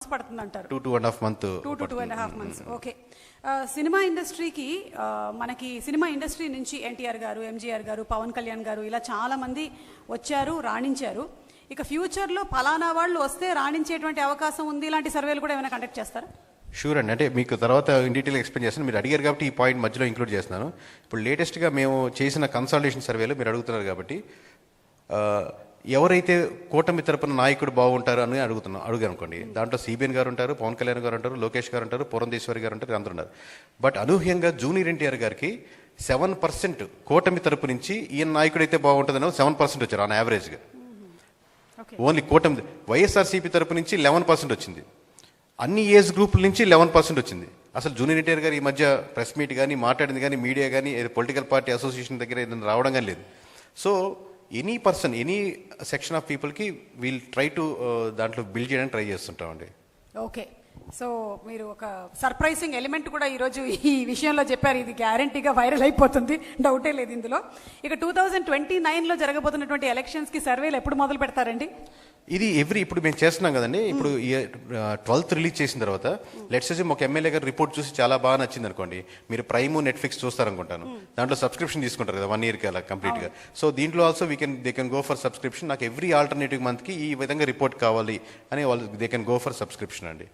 పడుతుంది అంటారు. 2.5 months. 2.5 months. Okay. Cinema ఇండస్ట్రీకి మనకి సినిమా ఇండస్ట్రీ నుంచి ఎన్టీఆర్ గారు, ఎంజీఆర్ గారు, పవన్ కళ్యాణ్ గారు ఇలా చాలా మంది వచ్చారు, రాణించారు. ఇక ఫ్యూచర్లో ఫలానా వాళ్ళు వస్తే రాణించేటువంటి అవకాశం ఉంది, ఇలాంటి సర్వేలు కూడా ఏమైనా కండక్ట్ చేస్తారా? షూర్ అండి. అంటే మీకు తర్వాత ఇన్ డీటెయిల్ ఎక్స్ప్లెయిన్ చేస్తాను. మీరు అడిగారు కాబట్టి ఈ పాయింట్ మధ్యలో ఇంక్లూడ్ చేస్తున్నాను. ఇప్పుడు లేటెస్ట్గా మేము చేసిన కన్సల్టేషన్ సర్వేలో మీరు అడుగుతున్నారు కాబట్టి ఎవరైతే కూటమి తరపున నాయకుడు బాగుంటారు అని అడుగాను అనుకోండి. దాంట్లో సిబిఎన్ గారు ఉంటారు, పవన్ కళ్యాణ్ గారు ఉంటారు, లోకేష్ గారు ఉంటారు, పురంధేశ్వరి గారు ఉంటారు, అందరూ ఉన్నారు. బట్ అనూహ్యంగా జూనియర్ ఎన్టీఆర్ గారికి 7% కూటమి తరపు నుంచి ఈయన నాయకుడు అయితే బాగుంటుందని 7% వచ్చారు ఆన్ యావరేజ్గా. ఓన్లీ కూటమి. వైఎస్ఆర్సీపీ తరపు నుంచి 11% వచ్చింది. అన్ని ఏజ్ గ్రూపుల నుంచి 11% వచ్చింది. అసలు జూనియర్ ఎన్టీఆర్ గారు ఈ మధ్య ప్రెస్ మీట్ కానీ మాట్లాడింది కానీ మీడియా కానీ పొలిటికల్ పార్టీ అసోసియేషన్ దగ్గర ఏదైనా రావడం కానీ లేదు. So any person, any section of పీపుల్కి వీల్ ట్రై టు దాంట్లో బిల్డ్ చేయడానికి ట్రై చేస్తుంటామండి. ఓకే. సో మీరు ఒక సర్ప్రైజింగ్ ఎలిమెంట్ కూడా ఈరోజు ఈ విషయంలో చెప్పారు. ఇది గ్యారంటీగా వైరల్ అయిపోతుంది, డౌటే లేదు ఇందులో. ఇక 2029లో జరగబోతున్నటువంటి ఎలక్షన్స్కి సర్వేలు ఎప్పుడు మొదలు పెడతారండి? ఇది ఇప్పుడు మేము చేస్తున్నాం కదండి. ఇప్పుడు 12th రిలీజ్ చేసిన తర్వాత లెట్స్ సే ఒక ఎమ్మెల్యే గారు రిపోర్ట్ చూసి చాలా బాగా నచ్చింది అనుకోండి, మీరు ప్రైమ్ నెట్ఫ్లిక్స్ చూస్తారనుకుంటాను. దాంట్లో సబ్స్క్రిప్షన్ తీసుకుంటారు కదా 1 yearకి అలా కంప్లీట్గా. సో దీంట్లో also they can go for subscription. నాకు ఎవ్రీ ఆల్టర్నేటివ్ మంత్కి ఈ విధంగా రిపోర్ట్ కావాలి అని వాళ్ళు they can go for subscription అండి.